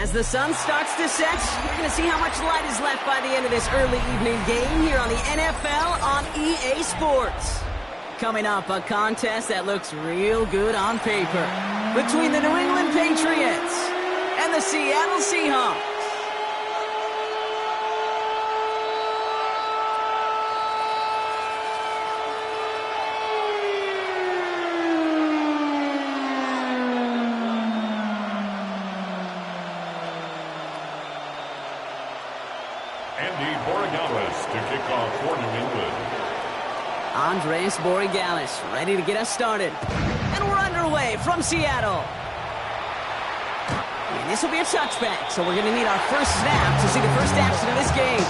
As the sun starts to set, we're going to see how much light is left by the end of this early evening game here on the NFL on EA Sports. Coming up, a contest that looks real good on paper between the New England Patriots and the Seattle Seahawks. Andres Borregales ready to get us started. And we're underway from Seattle. And this will be a touchback, so we're going to need our first snap to see the first action of this game.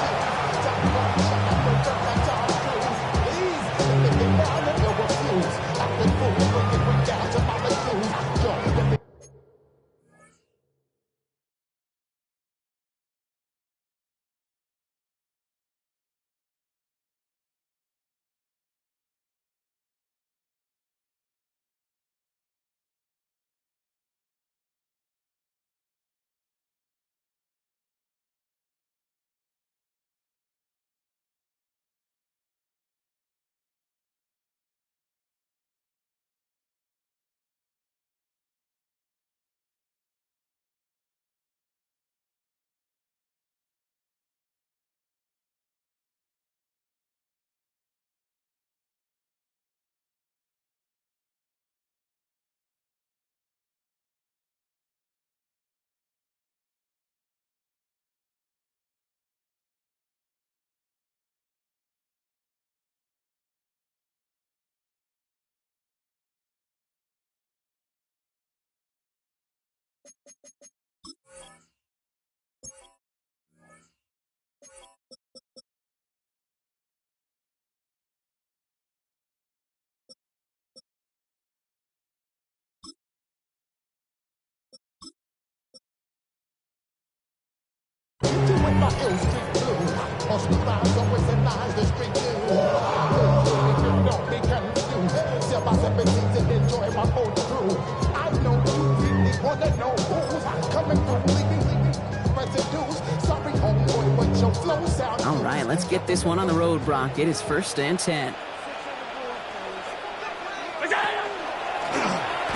All right, let's get this one on the road, Brock. It is 1st and 10.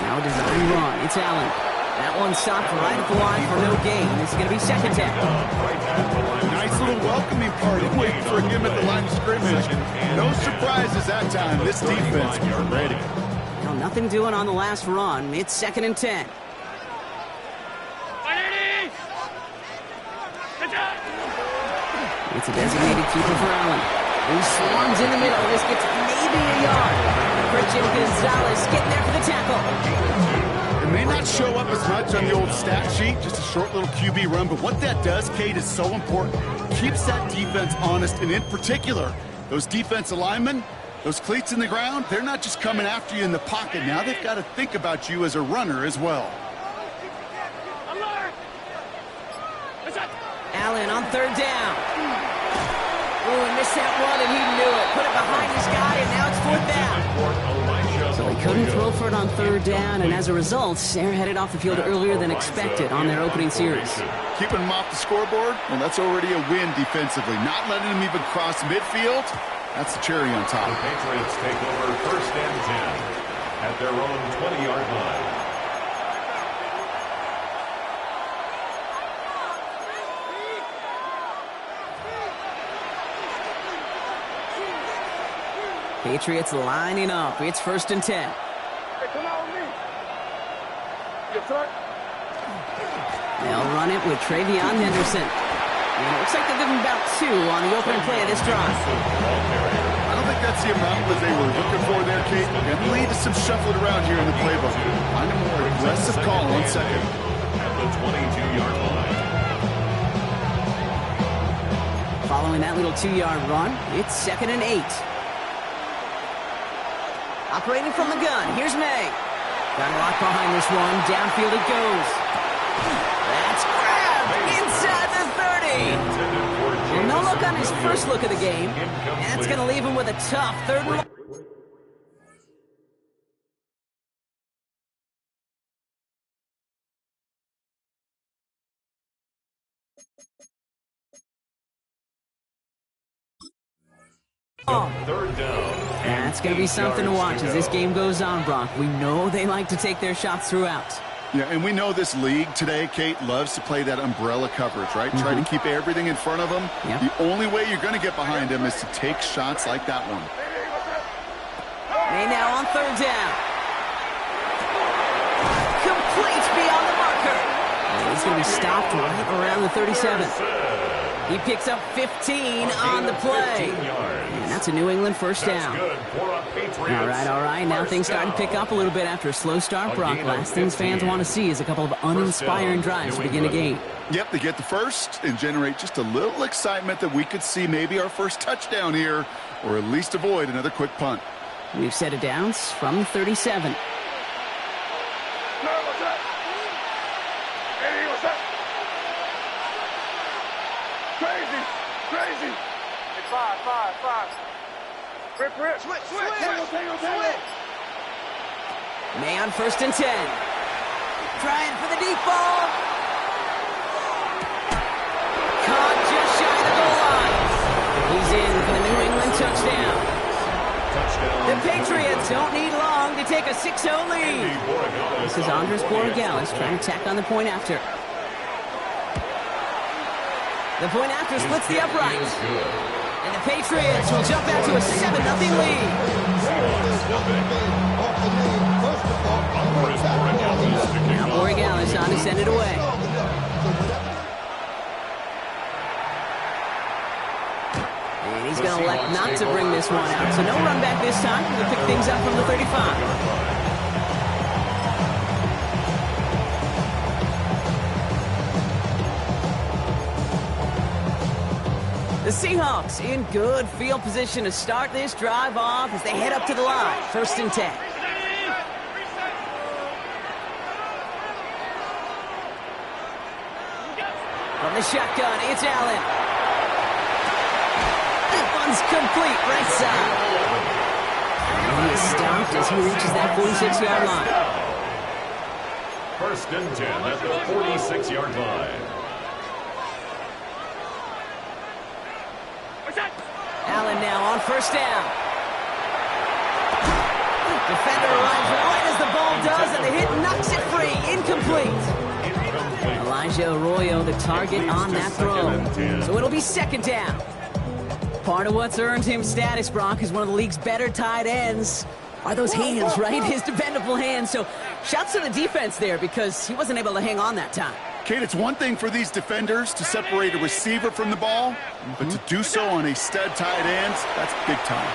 Now a design run. It's Allen. That one stopped right at the line for no gain. This is going to be 2nd down. Nice little welcoming party waiting for him at the line of scrimmage. No surprises that time. This defense is ready. No, nothing doing on the last run. It's 2nd and 10. It's a designated keeper for Allen. He swarms in the middle. This gets maybe a yard. Christian Gonzalez getting there for the tackle. It may not show up as much on the old stat sheet, just a short little QB run, but what that does, Kate, is so important. Keeps that defense honest, and in particular, those defensive linemen, those cleats in the ground, they're not just coming after you in the pocket. Now they've got to think about you as a runner as well. Allen on 3rd down. Oh, he missed that one, and he knew it. Put it behind his guy, and now it's 4th down. So he couldn't throw for it on 3rd down, and as a result, they're headed off the field earlier than expected on their opening series. Keeping him off the scoreboard, well, that's already a win defensively. Not letting him even cross midfield, that's the cherry on top. The Patriots take over 1st and 10 at their own 20-yard line. Patriots lining up. It's 1st and 10. Hey, come out with me. Yes, sir. They'll run it with Travion Henderson. And it looks like they'll give him about 2 on the opening play of this drive. I don't think that's the amount that they were looking for there, Kate. And lead to some shuffling around here in the playbook. Find a more aggressive call on 2nd. At the 22-yard line. Following that little 2-yard run, it's 2nd and 8. Operating from the gun, here's May. Got a lot behind this one. Downfield it goes. That's grabbed inside the 30. Well, no look on his first look of the game. That's going to leave him with a tough 3rd and Third down. That's going to be something to watch as this game goes on, Brock. We know they like to take their shots throughout. Yeah, and we know this league today, Kate, loves to play that umbrella coverage, right? Try to keep everything in front of them. Yep. The only way you're going to get behind them is to take shots like that one. May now on third down. Complete beyond the marker. And he's going to be stopped right around the 37. He picks up 15 on the play. And that's a New England first down. All right. Now things starting to pick up a little bit after a slow start, Brock. Last things fans want to see is a couple of uninspiring drives to begin a game. Yep, they get the first and generate just a little excitement that we could see maybe our first touchdown here, or at least avoid another quick punt. We've set it down from 37. Crazy. It's five. Rip. Switch. May on first and 10. Trying for the deep ball. Caught just shy of the goal line. He's in for the New England touchdown. The Patriots don't need long to take a 6-0 lead. This is Andres Borregales trying to tack on the point after. The point after splits the upright. And the Patriots will jump out to a 7-0 lead. Now Borregales on to send it away. And he's going to elect not to bring this one out. So no run back this time. We'll pick things up from the 35. The Seahawks in good field position to start this drive off as they head up to the line. First and 10. From the shotgun, it's Allen. That one's complete, right side. And he is stopped as he reaches that 46-yard line. First and 10 at the 46-yard line. Allen now on first down. Defender arrives right as the ball does, and the hit knocks it free. Incomplete. Elijah Arroyo, the target on that throw. So it'll be second down. Part of what's earned him status, Brock, is one of the league's better tight ends. Are those hands, right? His dependable hands. So shouts to the defense there because he wasn't able to hang on that time. Kate, it's one thing for these defenders to separate a receiver from the ball, but to do so on a stud tight end, that's big time.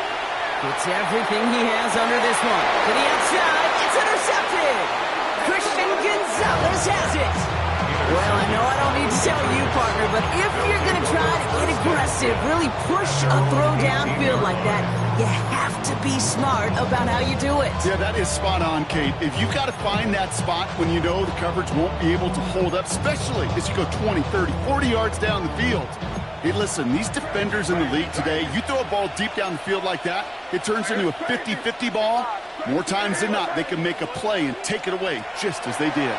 Puts everything he has under this one. To the outside, it's intercepted. Christian Gonzalez has it. Well, I know I don't need to tell you, partner, but if you're going to try to get aggressive, really push a throw downfield like that, you have to be smart about how you do it. Yeah, that is spot on, Kate. If you've got to find that spot when you know the coverage won't be able to hold up, especially as you go 20, 30, 40 yards down the field. Hey, listen, these defenders in the league today, you throw a ball deep down the field like that, it turns into a 50-50 ball. More times than not, they can make a play and take it away just as they did.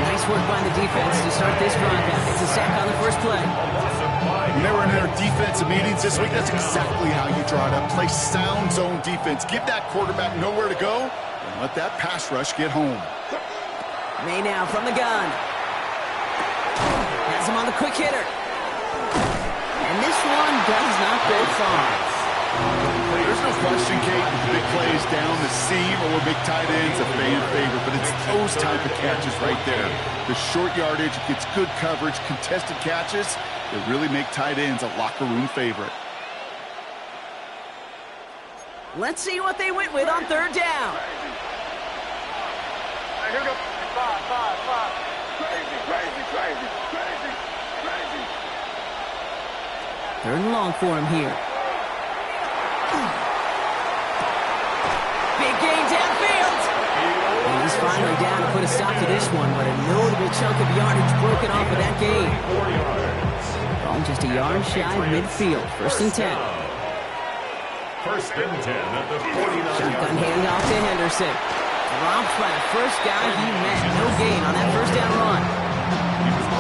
Nice work by the defense to start this drive out. It's a sack on the first play. When they were in their defensive meetings this week, that's exactly how you draw it up. Play sound zone defense. Give that quarterback nowhere to go and let that pass rush get home. May now from the gun. Has him on the quick hitter. And this one does not go far. There's no question, Kate, big plays down the seam or big tight ends a fan favorite, but it's those type of catches right there. The short yardage gets good coverage, contested catches that really make tight ends a locker room favorite. Let's see what they went with on third down. Here we go. Five. Crazy. Third and long for him here. Big gain downfield. And he's finally down to put a stop to this one, but a notable chunk of yardage broken off of that gain. Ball just a yard shy of midfield. First and 10. First and 10 at the 49. Shotgun handoff to Henderson. Dropped by the first guy he met. No gain on that first down run.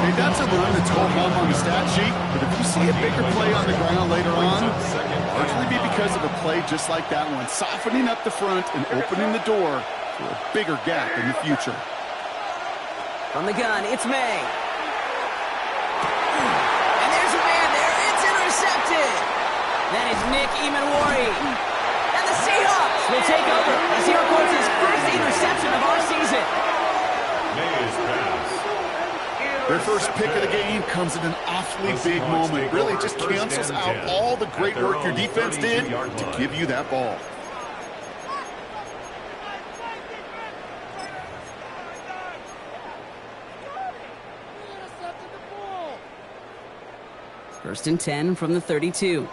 Hey, that's a run that's home on the stat sheet, but if you see a bigger play on the ground later on, largely be because of a play just like that one, softening up the front and opening the door for a bigger gap in the future. From the gun, it's May. And there's a man there. It's intercepted. That is Nick Emanwari. And the Seahawks will take over as he records his first interception of our season. May's pass. Their first pick of the game comes at an awfully big moment. Really just cancels out all the great work your defense did to give you that ball. First and 10 from the 32.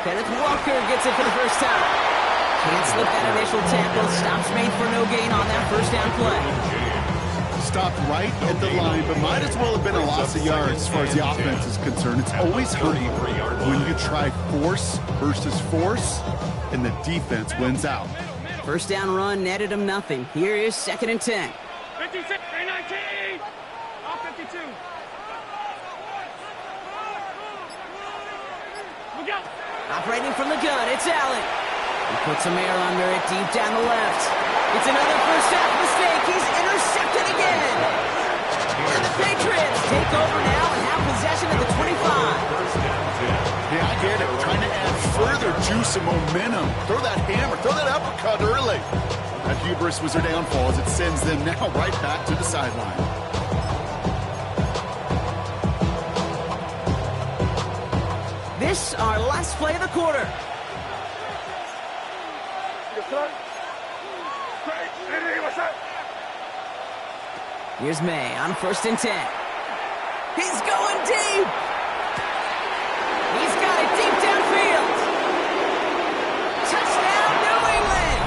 Kenneth Walker gets it for the first time. Can't slip that initial tackle. Stops made for no gain on that first down play. Stopped right at the line, but might as well have been a loss of yards as far as the offense is concerned. It's always hurting when you try force versus force, and the defense wins out. First down run netted him nothing. Here is second and 10. 56, 319. All 52. Look out. Operating from the gun, it's Allen. He puts some air under it deep down the left. It's another first half mistake. He's intercepted again. And the Patriots take over now and have possession at the 25. Yeah, I get it. Trying to add further juice and momentum. Throw that hammer, throw that uppercut early. That hubris was their downfall as it sends them now right back to the sideline. This our last play of the quarter. Here's May on first and 10. He's going deep. He's got it deep downfield. Touchdown, New England.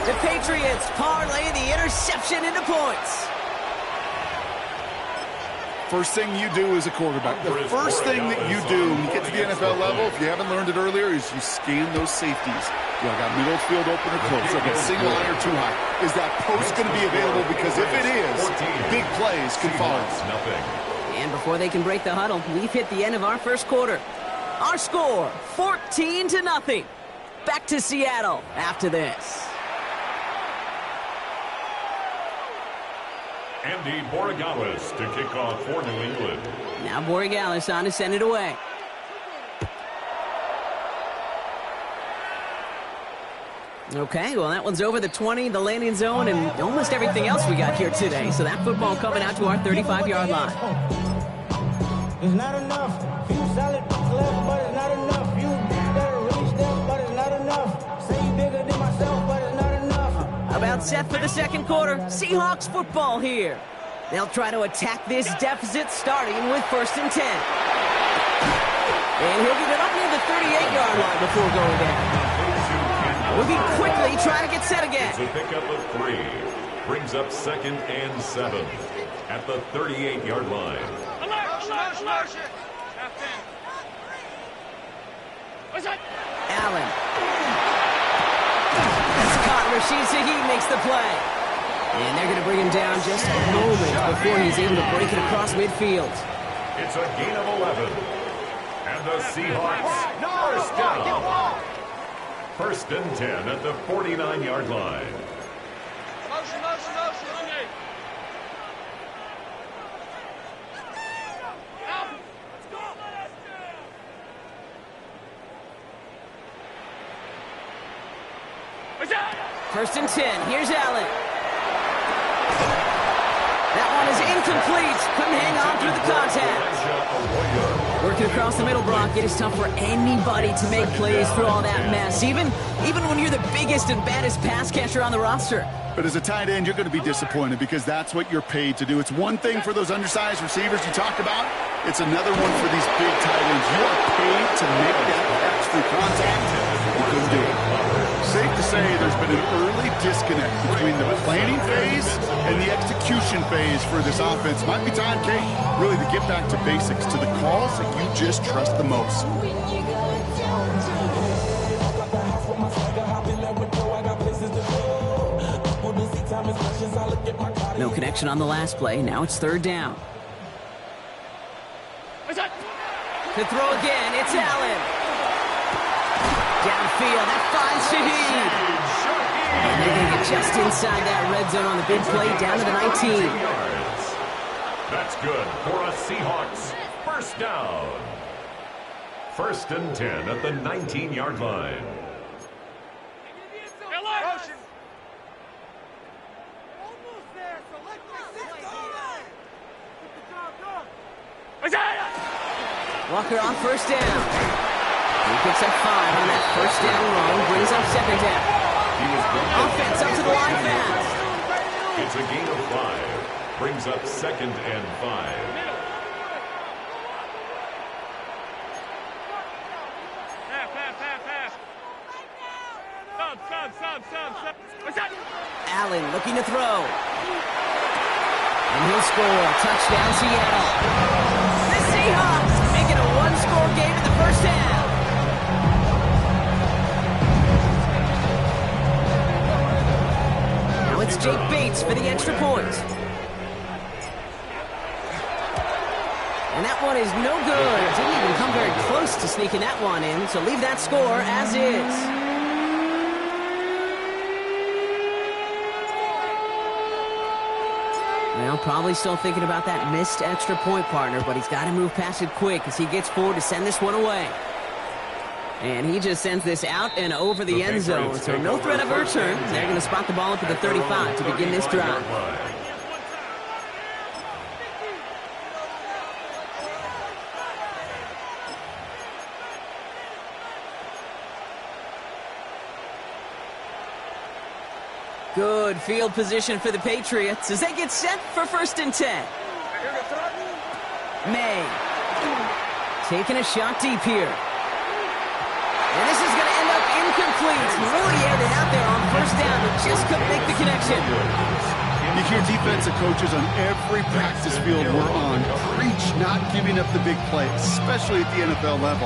The Patriots parlay the interception into points. First thing you do as a quarterback, the first thing that you do when you get to the NFL level, if you haven't learned it earlier, is you scan those safeties. Do I got middle field open or close? Do I got single line or too high? Is that post going to be available? Because if it is, big plays can follow. And before they can break the huddle, we've hit the end of our first quarter. Our score, 14-0. Back to Seattle after this. Andy Borregales to kick off for New England. Now Borregales on to send it away. Okay, well, that one's over the 20, the landing zone, and almost everything else we got here today. So that football coming out to our 35-yard line. It's not enough. You solid left, but it's not enough. You better reach them, but it's not enough. Say you bigger than myself, but it's not enough. About set for the second quarter. Seahawks football here. They'll try to attack this deficit starting with first and 10. And he'll get it up near the 38-yard line before going down. Looking quickly, trying to get set again. It's a pickup of 3. Brings up second and 7 at the 38-yard line. Allen. Scott Rashid Shaheed makes the play. And they're going to bring him down just a moment before he's able to break it across midfield. It's a gain of 11. And the Seahawks first down. First and 10 at the 49-yard line. Motion. First and 10. Here's Allen. That one is incomplete. Couldn't hang on through the contact. Working across the middle, Brock, it is tough for anybody to make plays through all that mess, even when you're the biggest and baddest pass catcher on the roster. But as a tight end, you're going to be disappointed because that's what you're paid to do. It's one thing for those undersized receivers you talked about. It's another one for these big tight ends. You are paid to make that catch through contact. You couldn't do it. safe to say there's been an early disconnect between the planning phase and the execution phase for this offense. Might be time, Kate, really to get back to basics, to the calls that you just trust the most. No connection on the last play. Now it's third down. To throw again, it's Allen. Downfield, that finds Shaheed. And they're going to get just inside that red zone on the big play, down to the 19. That's good for a Seahawks first down. 1st and 10 at the 19-yard line. Walker on first down. He picks up 5 on that first down run, brings up second down. Offense up to the line fast. It's a gain of 5. Brings up 2nd and 5. Allen looking to throw. And he'll score. Touchdown, Seattle. The Seahawks make it a one-score game in the first half. Now it's Jake Bates for the extra point. And that one is no good. Didn't even come very close to sneaking that one in, so leave that score as is. Well, probably still thinking about that missed extra point, partner, but he's got to move past it quick as he gets forward to send this one away. And he just sends this out and over the end zone, so no threat of a return. They're going to spot the ball up at the 35 to begin this drive. Good field position for the Patriots as they get set for 1st and 10. May taking a shot deep here. And this is going to end up incomplete. Really aired it out there on first down, but just couldn't make the connection. You hear defensive coaches on every practice field we're on preach not giving up the big play, especially at the NFL level.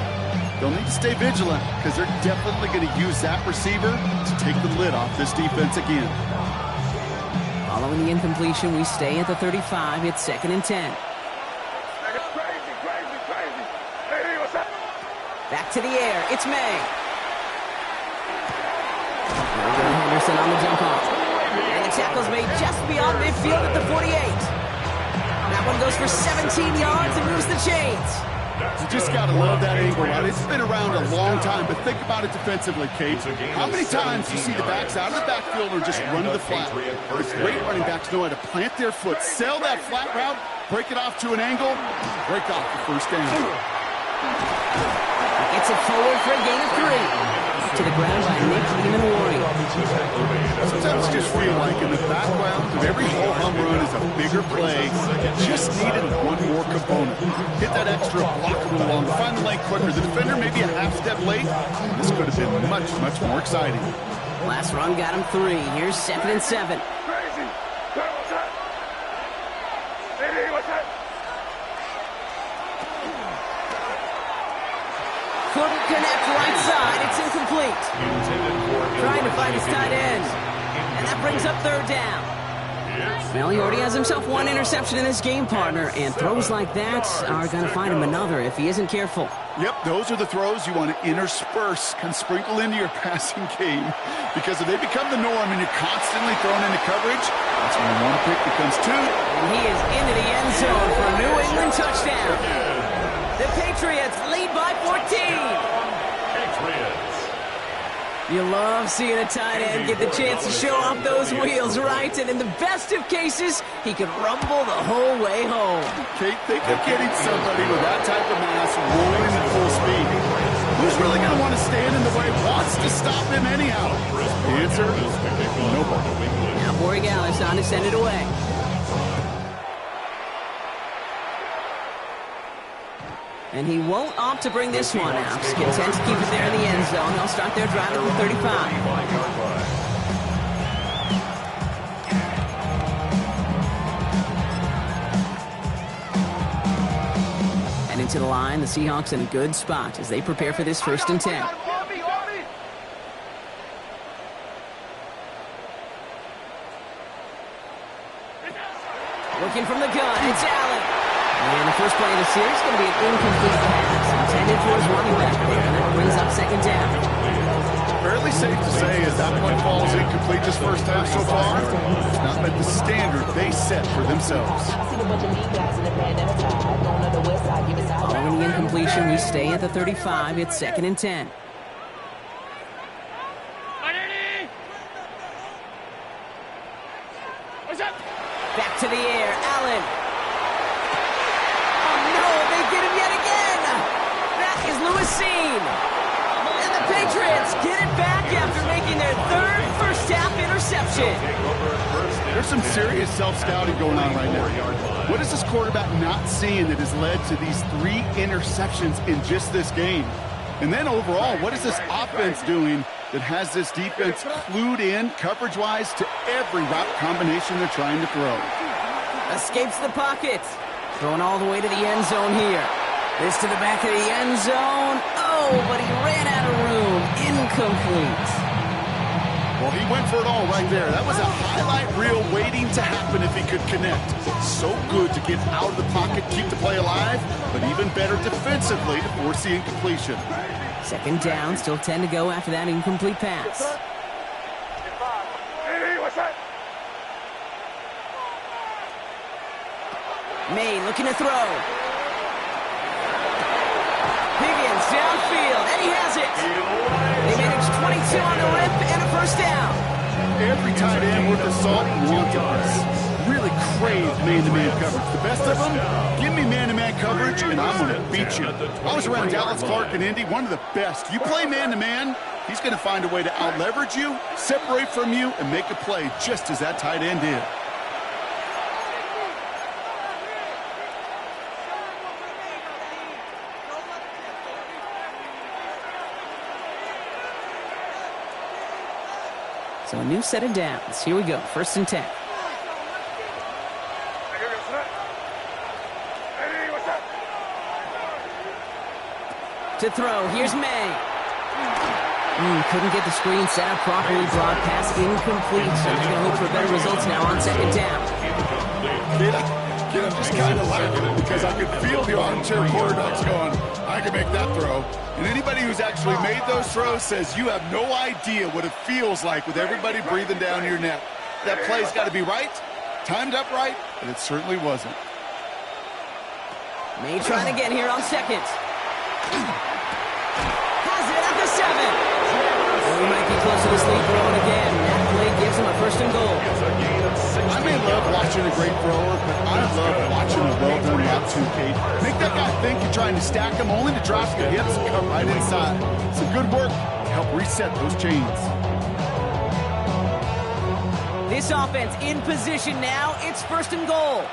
They'll need to stay vigilant because they're definitely going to use that receiver to take the lid off this defense again. Following the incompletion, we stay at the 35. It's 2nd and 10. Back to the air. It's May. There goes Henderson on the jump off. And the tackle's made just beyond midfield at the 48. That one goes for 17 yards and moves the chains. You just got to love that angle, right? It's been around a long time, but think about it defensively, Kate. How many times do you see the backs out of the backfield or just run to the flat? The great running backs know how to plant their foot, sell that flat route, break it off to an angle, break off the first down. Gets it forward for a gain of 3. To the ground by Nick Lehman-Warring. Sometimes I just feel like in the background of every ho-hum run is a bigger play. Just needed one more component. Hit that extra block a little longer. Find the lane quicker. The defender maybe a half step late. This could have been much, much more exciting. Last run got him 3. Here's 2nd and 7. Couldn't connect right side. It's incomplete. Trying to find his tight end. And that brings up 3rd down. Well, he already has himself 1 interception in this game, partner, and throws like that are going to find him another if he isn't careful. Yep, those are the throws you want to intersperse, can sprinkle into your passing game. Because if they become the norm and you're constantly thrown into coverage, that's when 1 pick becomes 2. And he is into the end zone for a New England touchdown. The Patriots lead by 14. Patriots. You love seeing a tight end get the chance to show off those wheels, right? And in the best of cases, he can rumble the whole way home. Kate, think of getting somebody with that type of mass rolling at full speed. Who's really going to want to stand in the way, wants to stop him anyhow? The answer? Nobody. Now Borregales on to send it away. And he won't opt to bring this one out. He's content to keep it there in the end zone. They'll start their drive at the 35. And into the line, the Seahawks in a good spot as they prepare for this 1st and 10. Looking from the gun, it's Allen. And the first play of the series is going to be an incomplete pass intended for his running back there, and that brings up 2nd down. Fairly safe to say as that one falls incomplete this first half so far. It's not met the standard they set for themselves. Following the incompletion, we stay at the 35. It's 2nd and 10. Back to the air, Allen. Oh no, they get him yet again. That is Lewisine. And the Patriots get it back after making their 3rd first-half interception. There's some serious self-scouting going on right now. What is this quarterback not seeing that has led to these 3 interceptions in just this game? And then overall, what is this offense doing that has this defense clued in coverage-wise to every route combination they're trying to throw? Escapes the pocket. Throwing all the way to the end zone here. This to the back of the end zone. Oh, but he ran out of room. Incomplete. Well, he went for it all right there. That was a highlight reel waiting to happen if he could connect. So good to get out of the pocket, keep the play alive, but even better defensively to force the incompletion. 2nd down, still 10 to go after that incomplete pass. May looking to throw. Higgins downfield, and he has it. They manage 22 on the rip and a 1st down. Every tight end worth of salt wants this. Really crave man-to-man coverage. The best of them, give me man-to-man coverage, and I'm going to beat you. I was around Dallas Clark and Indy, one of the best. You play man-to-man, he's going to find a way to out-leverage you, separate from you, and make a play just as that tight end did. So a new set of downs. Here we go, 1st and 10. To throw, here's May. Couldn't get the screen set up properly. Broad pass incomplete. So he's going to look for better results now on 2nd down. Kid, I'm just kind of laughing because I could feel the armchair quarterbacks going, I can make that throw. And anybody who's actually made those throws says you have no idea what it feels like with everybody breathing down your neck. That play's got to be right, timed up right, and it certainly wasn't. May trying again here on 2nd. Has it at the 7. He might be close to this lead throwing again. That play gives him a 1st and goal. I may love watching a great thrower, but I love watching a well-done route too, Kate. Make that guy think you're trying to stack him only to drop the hips and come right inside. Some good work to help reset those chains. This offense in position now. It's 1st and goal.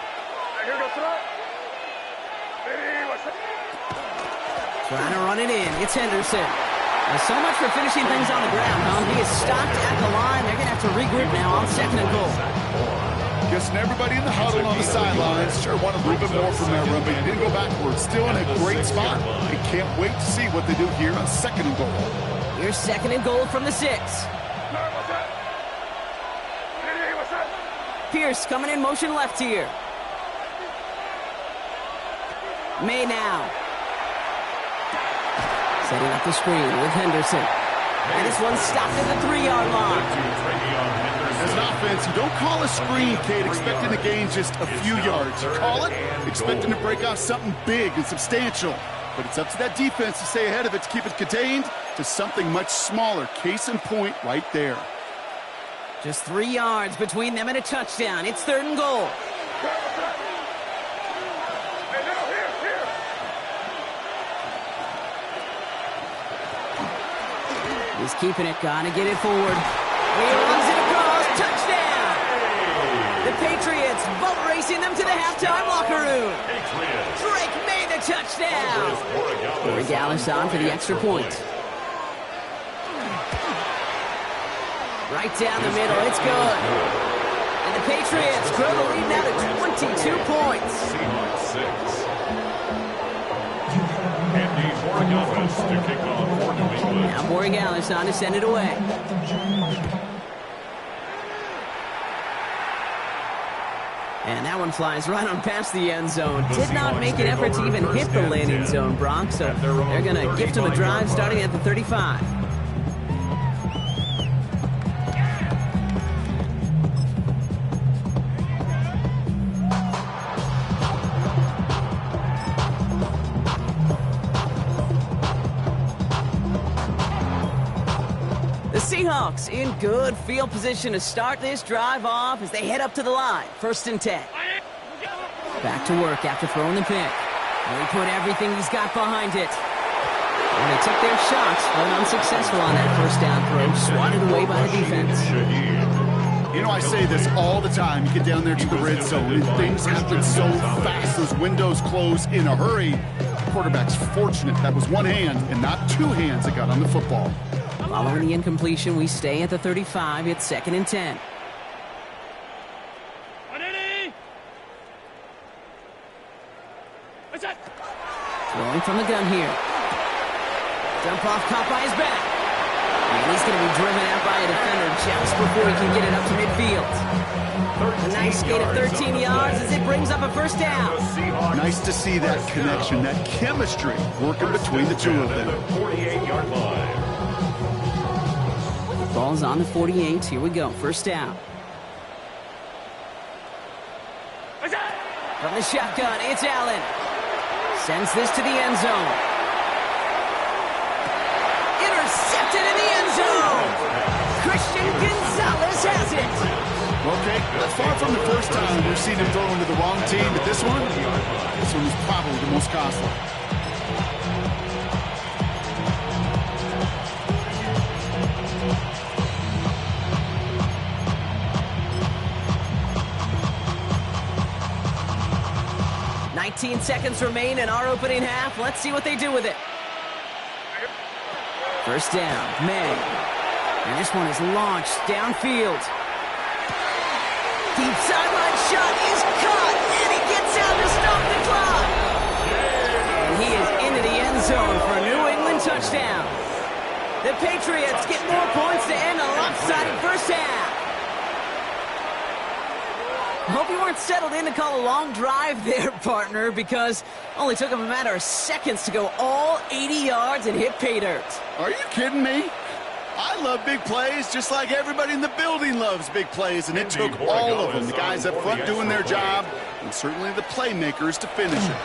Trying to run it in. It's Henderson. So much for finishing things on the ground, huh? He is stopped at the line. They're going to have to regroup now on 2nd and goal. Guessing everybody in the huddle on the sidelines sure want a little bit more from that run, but he didn't go backwards. Still in a great spot. They can't wait to see what they do here on 2nd and goal. Here's 2nd and goal from the 6. Pierce coming in motion left here. May now. Setting up the screen with Henderson. And this one stopped at the 3-yard line. As an offense, you don't call a screen, Kate, expecting to gain just a few yards. You call it expecting to break off something big and substantial. But it's up to that defense to stay ahead of it, to keep it contained to something much smaller. Case in point right there. Just 3 yards between them and a touchdown. It's 3rd and goal. He's keeping it, gotta get it forward. He runs it across, touchdown! The Patriots boat racing them to the halftime locker room. Drake May, the a touchdown. Borregales on for the extra point. Right down the middle, it's good. And the Patriots grow the lead now to 22 points. Seahawks 6. Andy Borregales to kick off for New England. Now Borregales on to send it away. And that one flies right on past the end zone. Did not make an effort to even hit the landing zone, Brock. So they're going to gift him a drive starting at the 35. Seahawks in good field position to start this drive off as they head up to the line. 1st and 10. Back to work after throwing the pick. And he put everything he's got behind it. And they took their shots, but unsuccessful on that 1st down throw. Swatted away by the defense. You know, I say this all the time. You get down there to the red zone, and things happen so fast. Those windows close in a hurry. The quarterback's fortunate that was one hand and not two hands that got on the football. Following the incompletion, we stay at the 35. It's 2nd and 10. Throwing from the gun here. Dump off, caught by his back. And he's going to be driven out by a defender just before he can get it up to midfield. A nice gain of 13 yards as it brings up a 1st down. Nice to see that connection, that chemistry working between the two of them. 48-yard line. Ball's on the 48. Here we go. 1st down. From the shotgun, it's Allen. Sends this to the end zone. Intercepted in the end zone. Christian Gonzalez has it. Okay, that's far from the first time we've seen him throw into the wrong team, but this one was probably the most costly. Seconds remain in our opening half. Let's see what they do with it. 1st down, May. And this one is launched downfield. Deep sideline shot is caught, and he gets out to stop the clock. And he is into the end zone for a New England touchdown. The Patriots get more points to end a lopsided 1st half. I hope you weren't settled in to call a long drive there, partner, because it only took him a matter of seconds to go all 80 yards and hit pay dirt. Are you kidding me? I love big plays just like everybody in the building loves big plays, and it took all of them, the guys up front doing their job, and certainly the playmakers to finish it.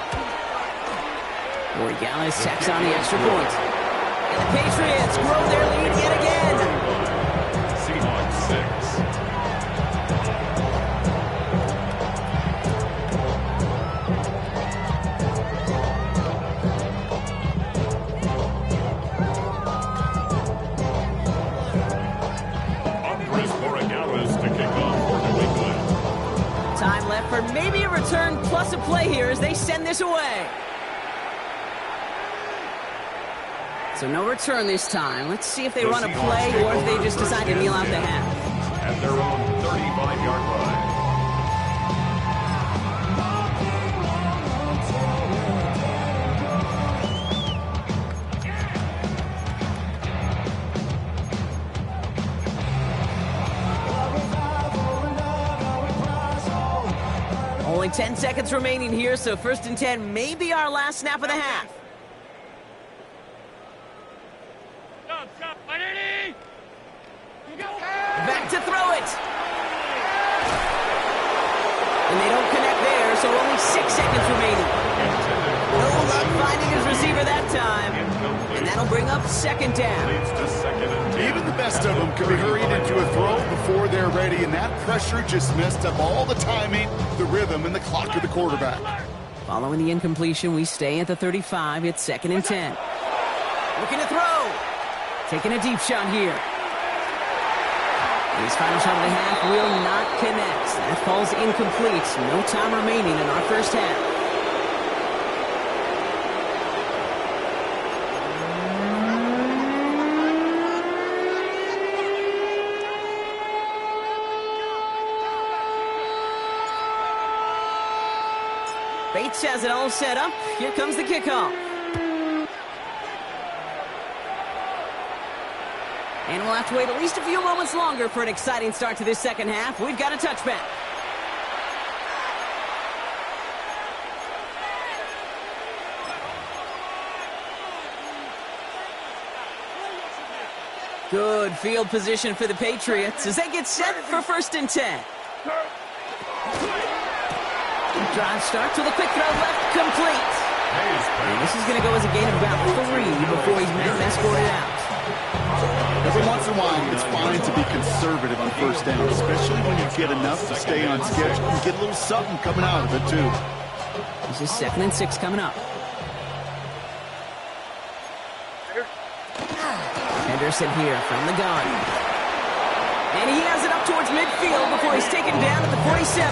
Borregales tacks on the extra point. And the Patriots grow their lead yet again. Seahawks 6. Time left for maybe a return plus a play here as they send this away. So no return this time. Let's see if they run a play or if they just decide to kneel out the half. At their own 35-yard line. Only 10 seconds remaining here, so 1st and 10 may be our last snap of the half. Back to throw it. And they don't connect there, so only 6 seconds remaining. No luck finding his receiver that time. And that'll bring up 2nd down. Even the best of them could be hurried into a throw before they're ready, and that pressure just messed up all the timing, the rhythm, and the clock of the quarterback. Following the incompletion, we stay at the 35. It's 2nd and 10. Looking to throw. Taking a deep shot here. His final shot of the half will not connect. That falls incomplete. No time remaining in our 1st half. 6 has it all set up. Here comes the kickoff. And we'll have to wait at least a few moments longer for an exciting start to this second half. We've got a touchback. Good field position for the Patriots as they get set for 1st and 10. Drive starts with a quick throw left, complete. And this is going to go as a gain of about 3 before he's escorted out. Every once in a while, it's fine to be conservative on 1st down, especially when you get enough to stay on schedule. You get a little something coming out of it, too. This is 2nd and 6 coming up. Henderson here from the gun. And he has it up towards midfield before he's taken down at the 47.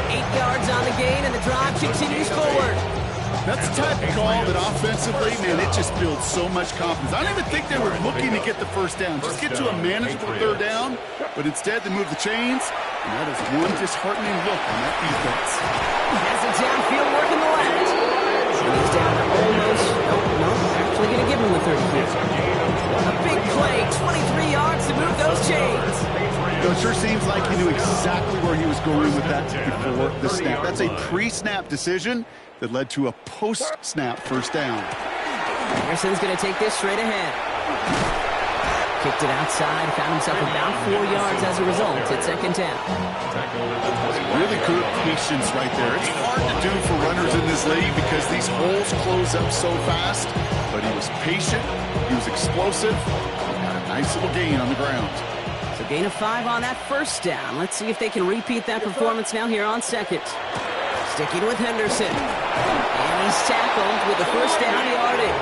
8 yards on the gain, and the drive continues forward. That's the type of call that offensively, man, it just builds so much confidence. I don't even think they were looking to get the 1st down. Just get to a manageable 3rd down, but instead they move the chains, and that is one disheartening look on that defense. Has it downfield working the left. And he's down to almost, actually going to give him the 30 here. A big play, 23 yards to move those chains. It sure seems like he knew exactly where he was going with that before the snap. That's a pre-snap decision that led to a post-snap 1st down. Anderson's going to take this straight ahead. Kicked it outside, found himself about 4 yards as a result at 2nd down. Really good patience right there. It's hard to do for runners in this league because these holes close up so fast, but he was patient, he was explosive, got a nice little gain on the ground. So gain of 5 on that 1st down. Let's see if they can repeat that performance now here on 2nd. Sticking with Henderson. And he's tackled with the 1st down yardage.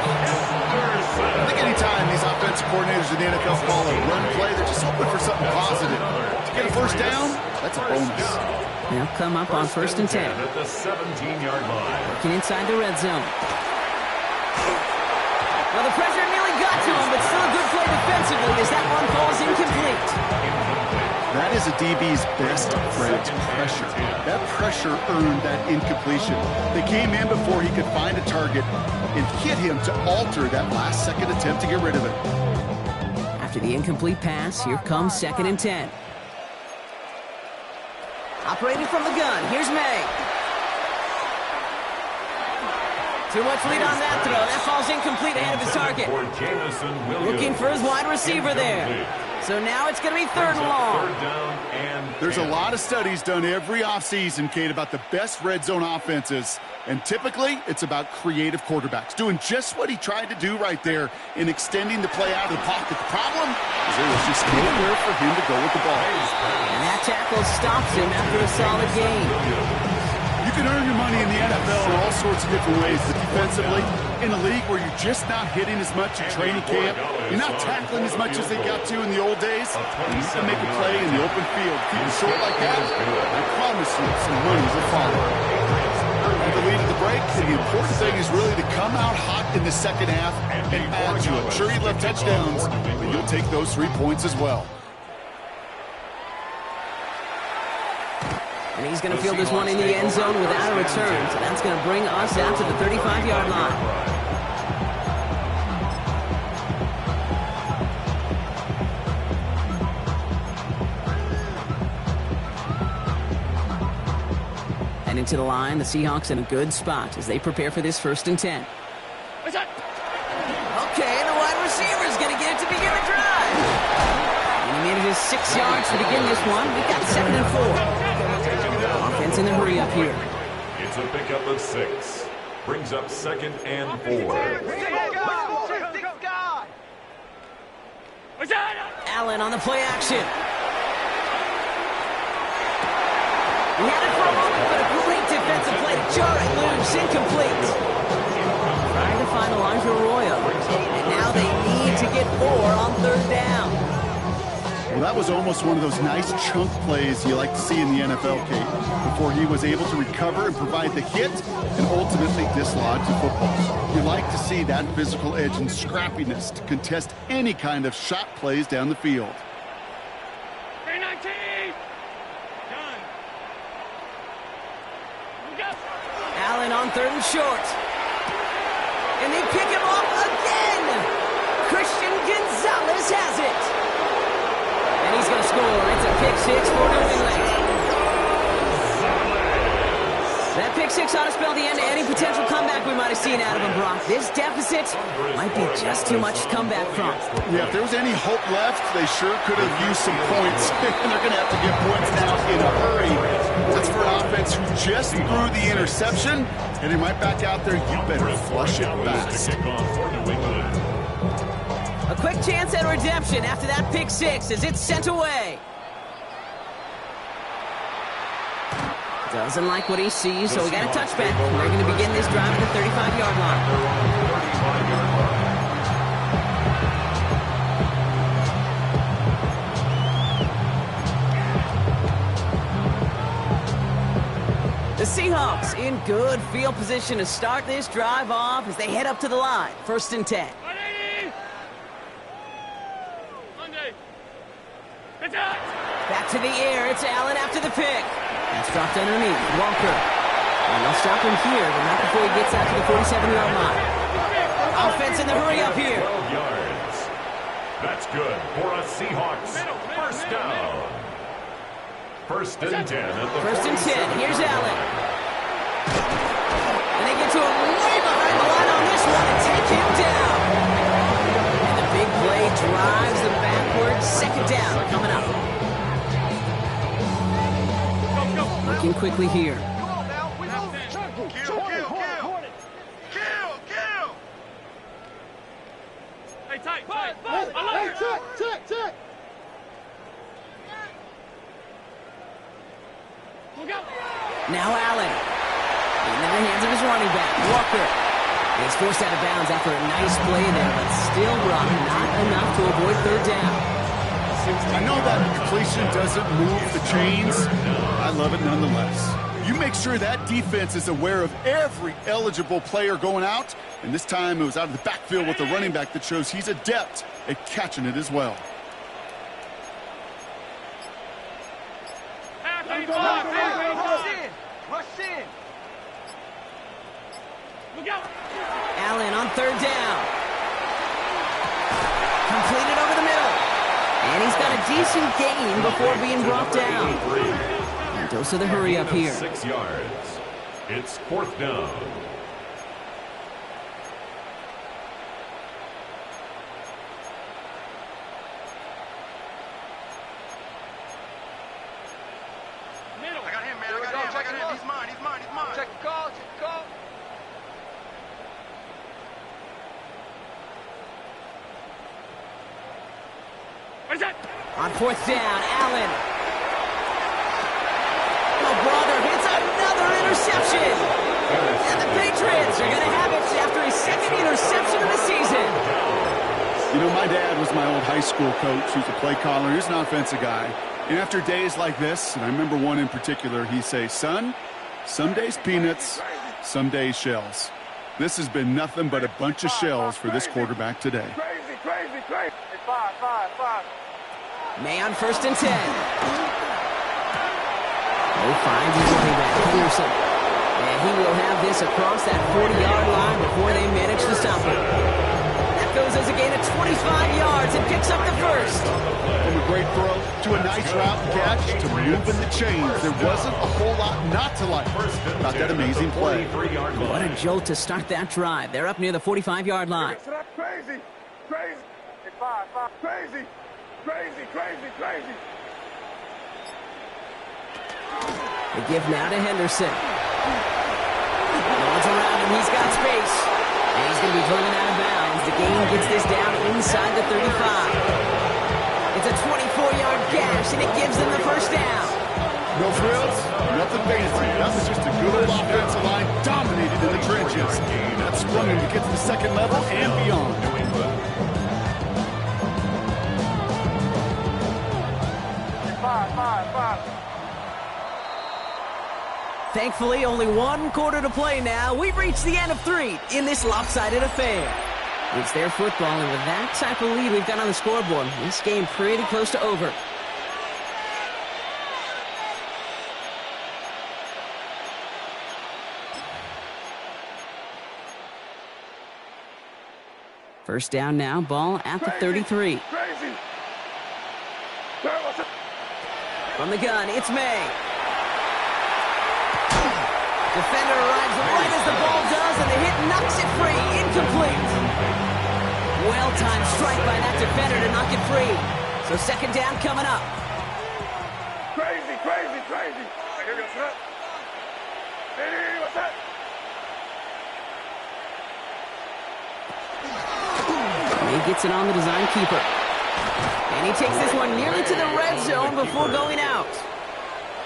I think anytime these offensive coordinators in the NFL call a run play, they're just hoping for something positive. To get a 1st down, that's a bonus. They'll come up on 1st and 10. At the 17-yard line. Working inside the red zone. Well, the pressure nearly got to him, but still a good play defensively as that one falls incomplete. That is a DB's best friend, pressure. That pressure earned that incompletion. They came in before he could find a target and hit him to alter that last-second attempt to get rid of it. After the incomplete pass, here comes 2nd and 10. Operating from the gun, here's May. Too much lead on that throw. That falls incomplete ahead of his target. Looking for his wide receiver there. So now it's going to be 3rd and long. There's a lot of studies done every offseason, Kate, about the best red zone offenses. And typically, it's about creative quarterbacks doing just what he tried to do right there in extending the play out of the pocket. The problem is there was just nowhere for him to go with the ball. And that tackle stops him after a solid gain. You can earn your money in the NFL in all sorts of different ways, but defensively, in a league where you're just not hitting as much at training camp, you're not tackling as much as they got to in the old days, you need to make a play in the open field. Keep it short like that, I promise you some money will follow. At the lead of the break, and the important thing is really to come out hot in the second half and add to it. Sure, you love touchdowns, but you'll take those 3 points as well. And he's going to field this one in the end zone without a return. So that's going to bring us out to the 35-yard line. And into the line, the Seahawks in a good spot as they prepare for this 1st and 10. Okay, the wide receiver is going to get it to begin the drive. And he made it 6 yards to begin this one. We've got 2nd and 4. Offense in the hurry up here. It's a pickup of 6. Brings up 2nd and 4. Allen on the play action. He had it for a moment, but a great defensive play to jar it loose, incomplete. Trying to find Elijah Arroyo. And now they need to get 4 on 3rd down. Well, that was almost one of those nice chunk plays you like to see in the NFL, Kate, before he was able to recover and provide the hit and ultimately dislodge the football. You like to see that physical edge and scrappiness to contest any kind of shot plays down the field. 319! Done. Go. on 3rd and short. And they pick him off again. Christian Gonzalez has it. And he's going to score. It's a pick six for New England. That pick six ought to spell the end to any potential comeback we might have seen out of him, Brock. This deficit might be just too much to come back from. Yeah, if there was any hope left, they sure could have used some points. And they're going to have to get points now in a hurry. That's for an offense who just threw the interception. Heading right back out there, you better flush it fast. A quick chance at redemption after that pick six as it's sent away. Doesn't like what he sees, so we got a touchback. We're going to begin this drive at the 35-yard line. The Seahawks in good field position to start this drive off as they head up to the line. 1st and 10. Back to the air. It's Allen after the pick. That's dropped underneath. Walker. And they'll stop him here, but not before he gets out to the 47-yard line. Offense in the hurry up here. 12 yards. That's good for a Seahawks first down. 1st and 10 at the 1st and 10. Here's Allen. And they get to him way behind the line on this one and take him down. And the big play drives them backwards. 2nd down coming up. Working quickly here. Come on now, we move. Kill. Hey, tight. Hey, check. Now Allen. Into the hands of his running back, Walker. He's forced out of bounds after a nice play there, but still, Brock, not enough to avoid 3rd down. I know that completion doesn't move the chains. I love it nonetheless. You make sure that defense is aware of every eligible player going out, and this time it was out of the backfield with the running back that shows he's adept at catching it as well. Rush in. Allen on 3rd down. Completed over the middle. And he's got a decent gain before being brought down. And dose of the hurry up here. 6 yards. It's 4th down. I got him, man. I got him. He's mine. Check the call. On 4th down, Allen. Oh, brother, hits another interception. And the Patriots are going to have it after his 2nd interception of the season. You know, my dad was my old high school coach. He was a play caller. He was an offensive guy. And after days like this, and I remember one in particular, he'd say, son, some days peanuts, some days shells. This has been nothing but a bunch of shells for this quarterback today. Crazy. Hey, five. May on 1st and 10. They find his running back, Peterson. And he will have this across that 40-yard line before they manage to stop him. That goes as a gain of 25 yards and picks up the 1st. From a great throw to a nice route and catch to moving the chains. There wasn't a whole lot not to like about that amazing play. What a jolt to start that drive. They're up near the 45-yard line. Crazy. Hey, five. Crazy. They give now to Henderson. Nods around him. He's got space. And he's going to be driven out of bounds. The gain gets this down inside the 35. It's a 24-yard gash, and it gives them the 1st down. No frills, nothing fancy. That was just a good old offensive line dominated in the trenches. That sprung him to get to the 2nd level and beyond. Five. Thankfully, only 1 quarter to play now. We've reached the end of 3 in this lopsided affair. It's their football, and with that type of lead we've got on the scoreboard, this game pretty close to over. First down now, ball at the 33. From the gun, it's May. Defender arrives right as the ball does, and the hit knocks it free. Incomplete. Well-timed strike by that defender to knock it free. So second down coming up. Crazy. Hey, what's that? He gets it on the design keeper. And he takes this one nearly to the red zone before going out.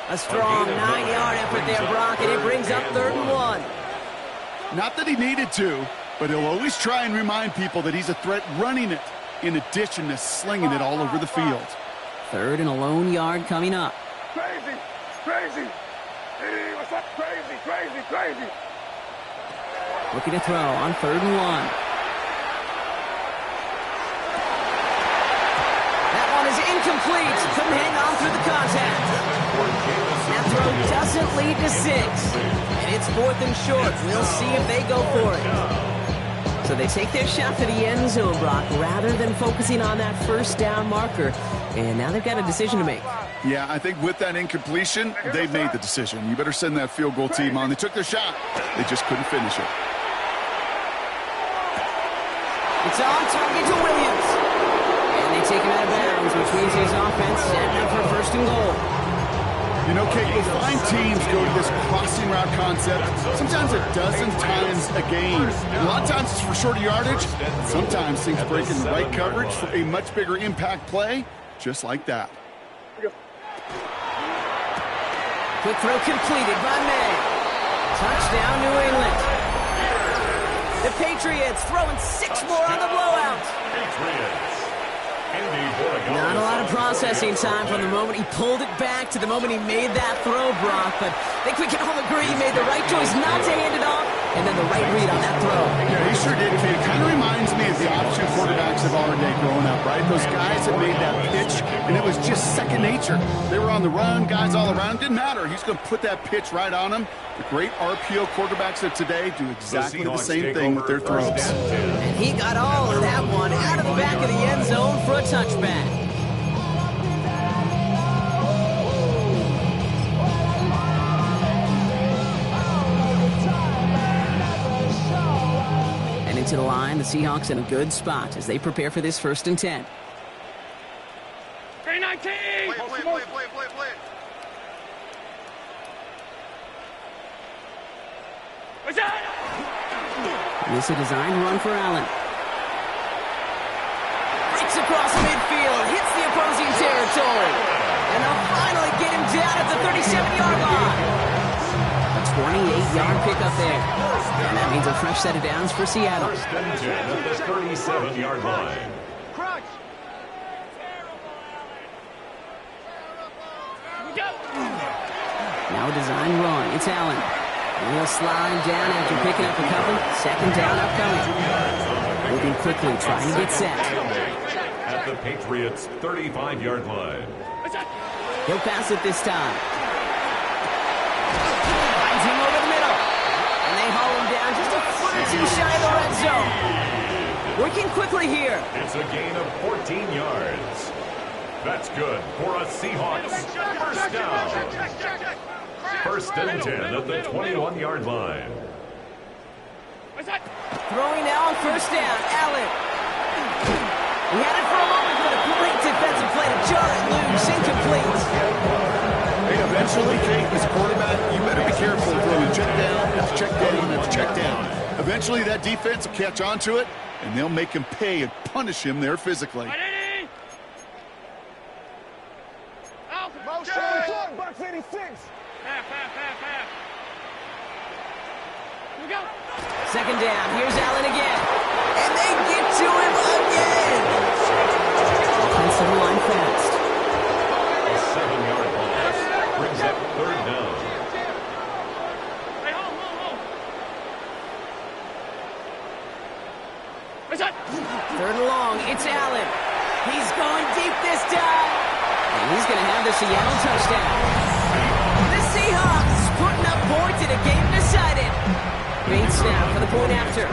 A strong 9-yard effort there, Brock, and it brings up 3rd and 1. Not that he needed to, but he'll always try and remind people that he's a threat running it, in addition to slinging it all over the field. 3rd and a lone yard coming up. Crazy. Hey, what's up? Crazy. Looking to throw on 3rd and 1. That one is incomplete. Couldn't hang on through the contact. That throw doesn't lead to 6. And it's 4th and short. We'll see if they go for it. So they take their shot to the end zone, Brock, rather than focusing on that first down marker. And now they've got a decision to make. Yeah, I think with that incompletion, they've made the decision. You better send that field goal team on. They took their shot. They just couldn't finish it. It's on target to Williams. And they take him out of bounds, which means his offense setting up for 1st and goal. You know, Kate, you'll find teams go to this crossing route concept sometimes a dozen times a game. And a lot of times it's for shorter yardage. Sometimes things break in the right coverage for a much bigger impact play, just like that. Quick throw completed by May. Touchdown, New England. The Patriots throwing 6 more on the blowout. Not a lot of processing time from the moment he pulled it back to the moment he made that throw, Brock. But I think we can all agree he made the right choice not to hand it off, and then the right read on that throw. Yeah, he sure did, Kate. It kind of reminds me of the option quarterbacks of our day growing up, right? Those guys that made that pitch, and it was just second nature. They were on the run, guys all around. Didn't matter. He's going to put that pitch right on them. The great RPO quarterbacks of today do exactly the same thing with their throws. And he got all of that one out of the back of the end zone for a touchback. And into the line, the Seahawks in a good spot as they prepare for this 1st and 10. 319! Play. What's that? This is a design run for Allen. Breaks across midfield, hits the opposing territory. And they'll finally get him down at the 37-yard line. A 28-yard pickup there. And that means a fresh set of downs for Seattle. 1st and 10 at the 37-yard line. Crunch! Now a design run. It's Allen. And he'll slide down after picking up a couple. 2nd down upcoming. Moving quickly, trying to get set. At the Patriots' 35-yard line. He'll pass it this time. Finds him over the middle. And they haul him down just a foot or two shy of the red zone. Working quickly here. It's a gain of 14 yards. That's good for a Seahawks 1st down. 1st and 10 at the 21-yard line. Throwing now on 1st down. Allen. He had it for a moment, but a great defensive play to jar it loose. Incomplete. Hey, eventually, Kate, as a quarterback, you better be careful throwing check down after check down after check down. Eventually, that defense will catch on to it, and they'll make him pay and punish him there physically. Motion! Bucks 86! Half. Here we go. 2nd down. Here's Allen again. And they get to him again. Offensive line fast. A 7-yard pass brings up 3rd down. Hey, hold. What's that? 3rd and long. It's Allen. He's going deep this time. And he's going to have the Seattle touchdown. The Seahawks putting up points in a game decided. Great snap for the point after.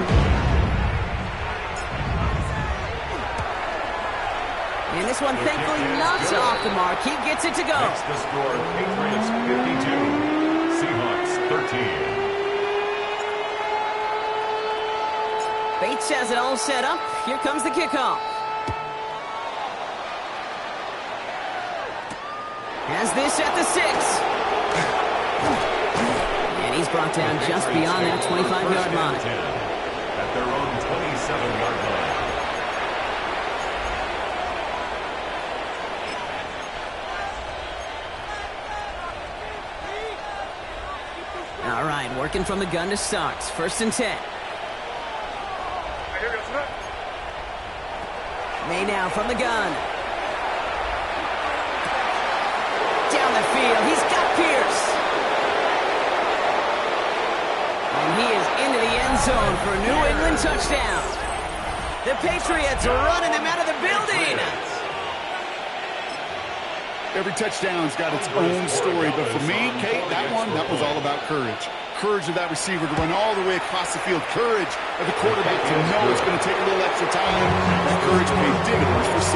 And this one, thankfully, not off the mark. He gets it to go. That's the score. Patriots 52, Seahawks 13. Bates has it all set up. Here comes the kickoff. Has this at the 6. And he's brought down just beyond that 25-yard line. At their own 27-yard line. All right, working from the gun to start. 1st and 10. May now from the gun. Down the field. He's got Pierce. And he is into the end zone for a New England touchdown. The Patriots are running them out of the building. Every touchdown's got its own story, but for me, Kate, that was all about courage. Courage of that receiver to run all the way across the field. Courage of the quarterback to know it's going to take a little extra time. That courage paid dividends for 6.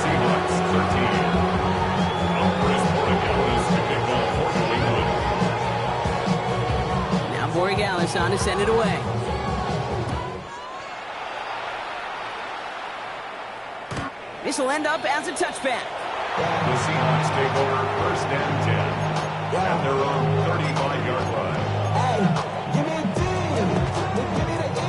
Seahawks 13. Now Borregales on to send it away. This will end up as a touchback. The Seahawks take over 1st and 10 at their own 35-yard line. Hey, give me a D. Give me the E.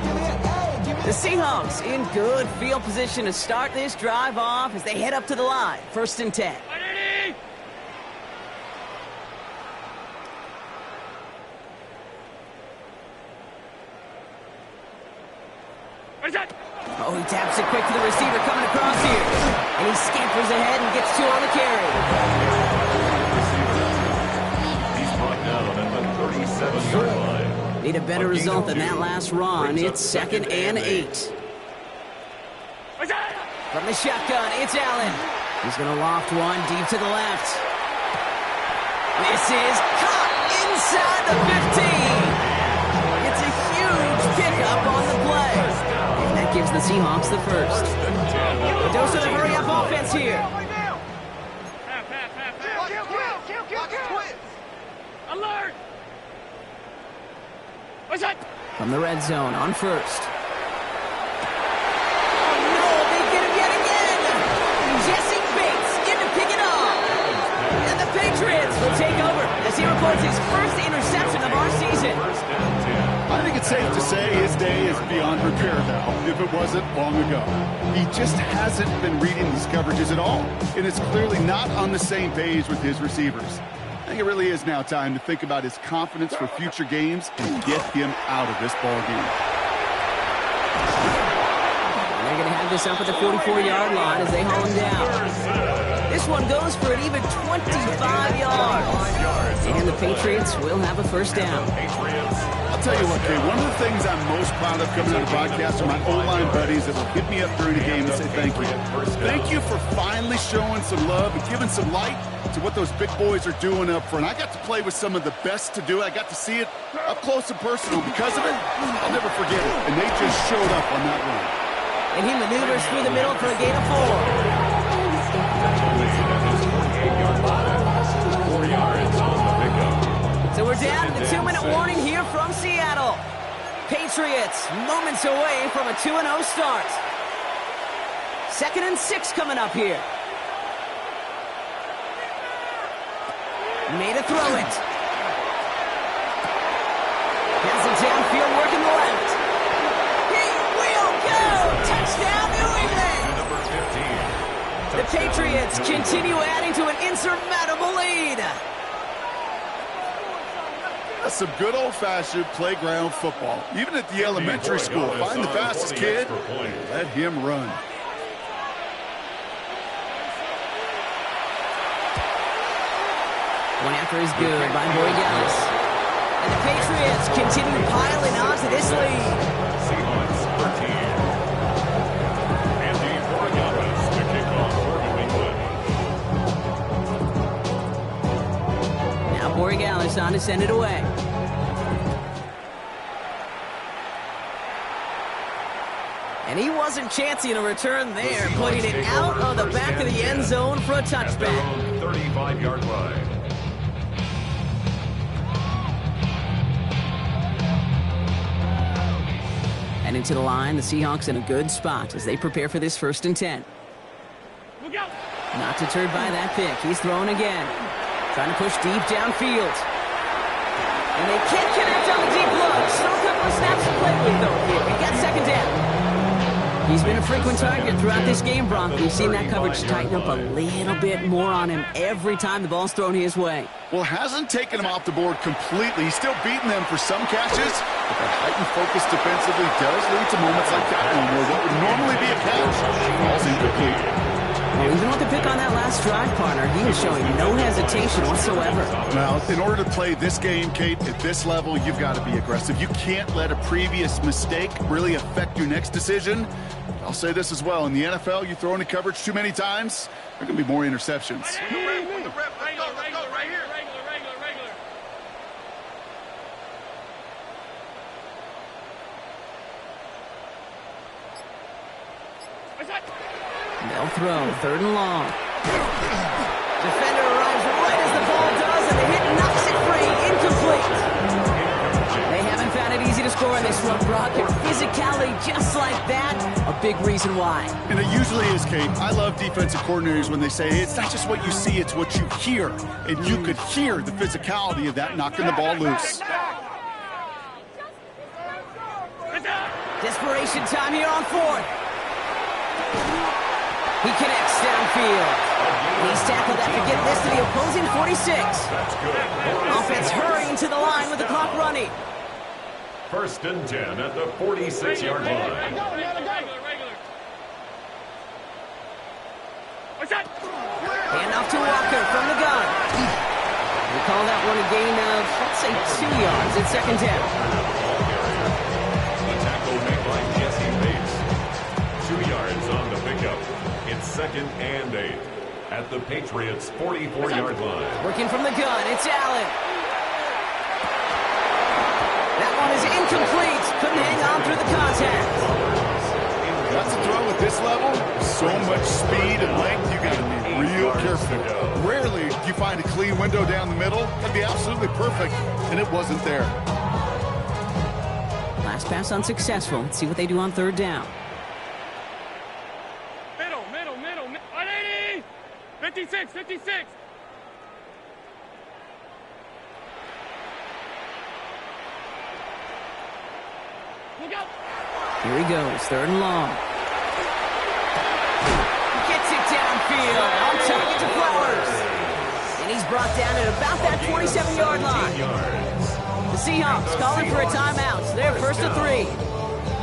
Give me an A. Give me The Seahawks in good field position to start this drive off as they head up to the line. 1st and 10. Oh, he taps it quick to the receiver coming across here. And he scampers ahead and gets 2 on the carry. He's brought down at the 37-yard line. Need a better result than that last run. It's 2nd and 8. From the shotgun, it's Allen. He's going to loft one deep to the left. This is caught inside the 15. It's a huge pickup on the play. And that gives the Seahawks the first. A dose of the hurry-up offense here. Alert! From the red zone on 1st. Oh no, they get him yet again! Jesse Bates in to pick it off. And the Patriots will take over as he records his first interception of our season. I think it's safe to say his day is beyond repair now, if it wasn't long ago. He just hasn't been reading these coverages at all, and it's clearly not on the same page with his receivers. I think it really is now time to think about his confidence for future games and get him out of this ball game. And they're going to have this up at the 44-yard line as they haul him down. This one goes for an even 25 yards. And the Patriots will have a 1st down. I'll tell you what, Kay, one of the things I'm most proud of coming out of the broadcast are my O-line buddies that will hit me up during the game and say thank you. Thank you for finally showing some love and giving some light to what those big boys are doing up front. I got to play with some of the best to do it. I got to see it up close and personal. Because of it, I'll never forget it. And they just showed up on that run. And he maneuvers through the middle for a gain of 4. 4 yards on the pickup. So we're down to the 2-minute warning here from Seattle. Patriots moments away from a 2-0 start. 2nd and 6 coming up here. Made a throw it. Has it downfield working the left. He will go! Touchdown New England! The Patriots continue adding to an insurmountable lead. That's some good old-fashioned playground football. Even at the elementary school, find the fastest kid, let him run. One after is good by Borregales. And the Patriots continue piling on to this lead. Seahawks 13. Andy Borregales to kick off for New England. Now Borregales on to send it away. And he wasn't chancing a return there, putting it out of the back of the end zone for a touchback. 35-yard line. And into the line, the Seahawks in a good spot as they prepare for this 1st and 10. Not deterred by that pick. He's throwing again. Trying to push deep downfield. And they can't connect on the deep look. Still a couple of snaps to play with, though. Here, we got 2nd down. He's been a frequent target throughout this game, Bronk. We've seen that coverage tighten up a little bit more on him every time the ball's thrown his way. Well, hasn't taken him off the board completely. He's still beating them for some catches, but that heightened focus defensively does lead to moments like that one where what would normally be a catch falls incomplete. Well, even with the pick on that last drive, partner, he was showing no hesitation whatsoever. Now, in order to play this game, Kate, at this level, you've got to be aggressive. You can't let a previous mistake really affect your next decision. I'll say this as well. In the NFL, you throw into coverage too many times, there can be more interceptions. Let's go right here. They'll throw, 3rd and long. Defender arrives right as the ball does, and the hit knocks it free, incomplete. They haven't found it easy to score in this one, Brock, and physicality just like that, a big reason why. And it usually is, Kate. I love defensive coordinators when they say, hey, it's not just what you see, it's what you hear. And you could hear the physicality of that knocking the ball loose. Desperation time here on 4th. He connects downfield. He's tackled after getting this to the opposing 46. Offense hurrying to the line with the clock running. 1st and 10 at the 46-yard line. Hand off to Walker from the gun. We call that one a gain of, let's say, 2 yards at 2nd down. The tackle made by Jesse Bates. 2 yards on the pickup. It's 2nd and 8 at the Patriots' 44-yard line. Working from the gun, it's Allen. That one is incomplete. Couldn't hang on through the contact. That's a throw at this level. So much speed and length, you got to be real careful. Rarely do you find a clean window down the middle. That'd be absolutely perfect, and it wasn't there. Last pass unsuccessful. Let's see what they do on 3rd down. Middle. 180. 56. Look out. Here he goes, 3rd and long. Gets it downfield. On target to Flowers. And he's brought down at about that 27-yard line. The Seahawks calling for a timeout. They're 1st and 3.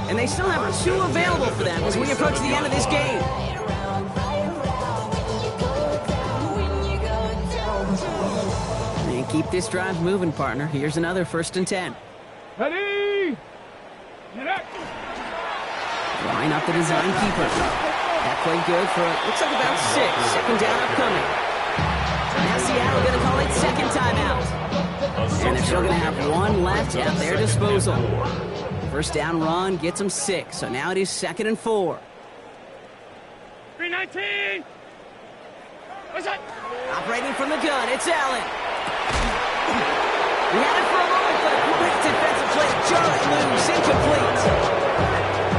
And they still have 2 available for them as we approach the end of this game. And keep this drive moving, partner. Here's another 1st and 10. Ready. Line up the design keeper. That played good for, looks like about 6. 2nd down upcoming. Now Seattle going to call it 2nd timeout. And they're still going to have 1 left at their disposal. 1st down run gets them 6. So now it is 2nd and 4. 319. What's that? Operating from the gun, it's Allen. We had it for a moment, but a quick defensive play. Jarrett loose, incomplete.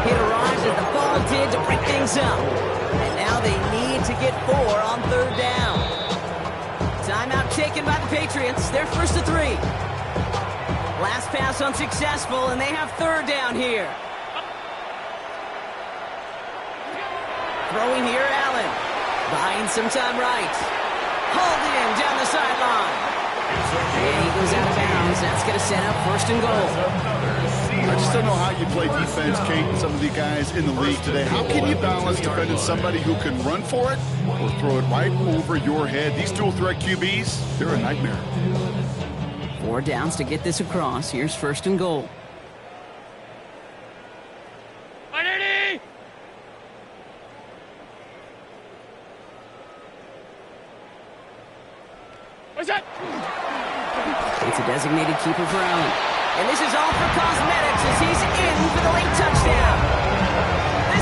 Hit arrives as the ball did to break things up. And now they need to get 4 on 3rd down. Timeout taken by the Patriots. They're 1st and 3. Last pass unsuccessful, and they have 3rd down here. Throwing here, Allen. Buying some time right. Hauled in down the sideline. And he goes out of bounds. That's going to set up 1st and goal. I just don't know how you play defense, Kate, and some of the guys in the league today. How can you balance defending somebody who can run for it or throw it right over your head? These dual threat QBs, they're a nightmare. 4 downs to get this across. Here's 1st and goal. 180. What's that? It's a designated keeper for Allen. And this is all for cosmetics as he's in for the late touchdown. This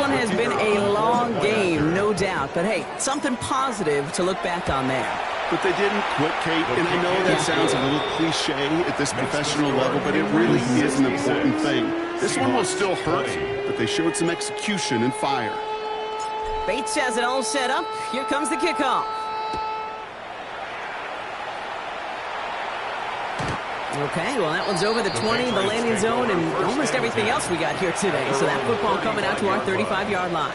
one has been a long game, no doubt. But, hey, something positive to look back on there. But they didn't quit, Kate, and I know that sounds a little cliche at this professional level, but it really is an important thing. This one will still hurt, but they showed some execution and fire. Bates has it all set up. Here comes the kickoff. Okay, well, that one's over the 20, the landing zone, and almost everything else we got here today. So that football coming out to our 35-yard line.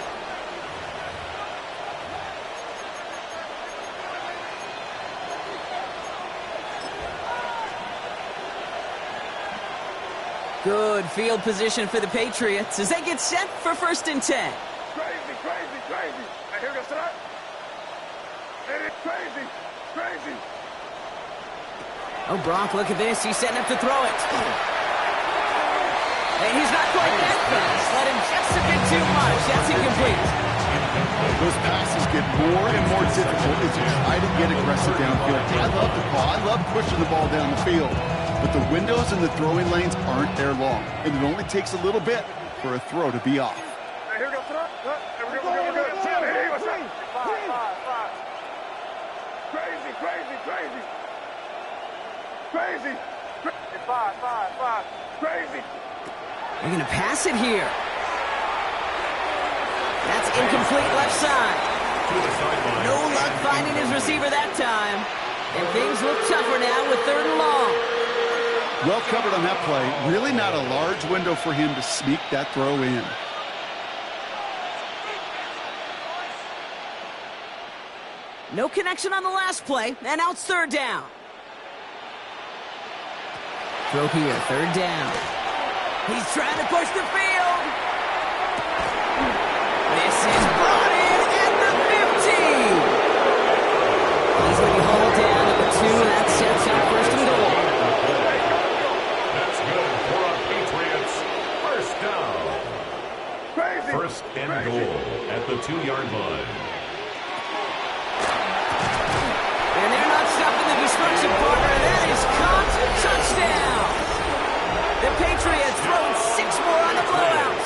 Good field position for the Patriots as they get set for 1st and 10. Crazy. Hey, here we go, start. It is crazy. Oh, Brock, look at this. He's setting up to throw it. And he's not quite that fast. Let him just a bit too much. That's incomplete. Those passes get more and more difficult as you try to get aggressive downfield. I love the call. I love pushing the ball down the field. But the windows in the throwing lanes aren't there long. And it only takes a little bit for a throw to be off. Hey, here we go, start. We're good. Hey, what's up? Five. Crazy. 5. Crazy. They're going to pass it here. That's incomplete left side. No luck finding his receiver that time. And things look tougher now with 3rd and long. Well covered on that play. Really not a large window for him to sneak that throw in. No connection on the last play, and now it's 3rd down. Throw here, 3rd down. He's trying to push the field. This is brought in at the 15. He's going to be hauled down at the 2, and that sets up 1st and goal. That's good for our Patriots. 1st down. Crazy. 1st and goal at the 2-yard line. And they're not stopping the destruction, partner. That is caught. Touchdown. The Patriots throwing 6 more on the blowout.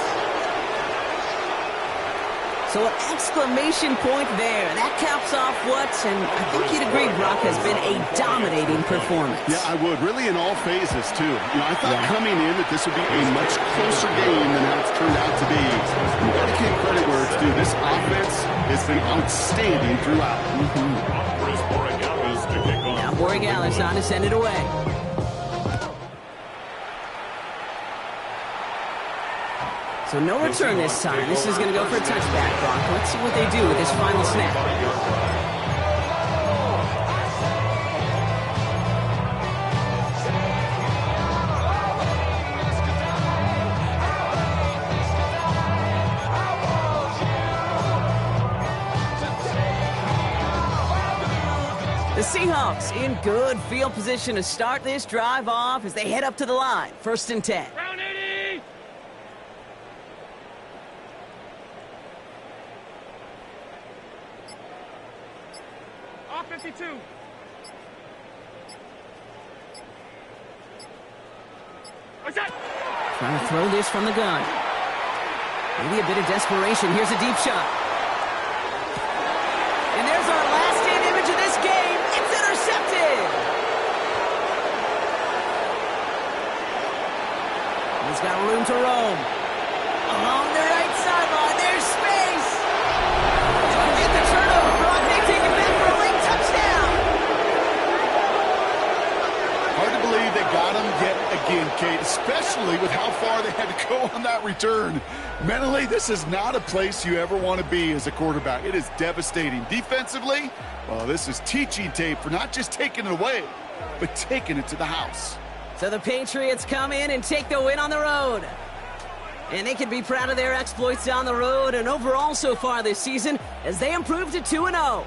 So an exclamation point there. That caps off what, and I think you'd agree, Brock, has been a dominating performance. Yeah, I would. Really in all phases, too. I thought coming in that this would be a much closer game than how it's turned out to be. You've got to give credit where it's due. This offense has been outstanding throughout. Now Borregales on to send it away. So no return this time. This is going to go for a touchback, Brock. Let's see what they do with this final snap. The Seahawks in good field position to start this drive off as they head up to the line. 1st and 10. Round 80. Off 52. What's that? Trying to throw this from the gun. Maybe a bit of desperation. Here's a deep shot. And there's our last in image of this game. It's intercepted. He's got room to roam. Along the right sideline, there's space. Get the turnover, Brock. They take it back for a late touchdown. Hard to believe they got him yet again, Kate, especially with how far they had to go on that return. Mentally, this is not a place you ever want to be as a quarterback. It is devastating. Defensively, well, this is teaching tape for not just taking it away, but taking it to the house. So the Patriots come in and take the win on the road. And they can be proud of their exploits down the road and overall so far this season as they improve to 2-0.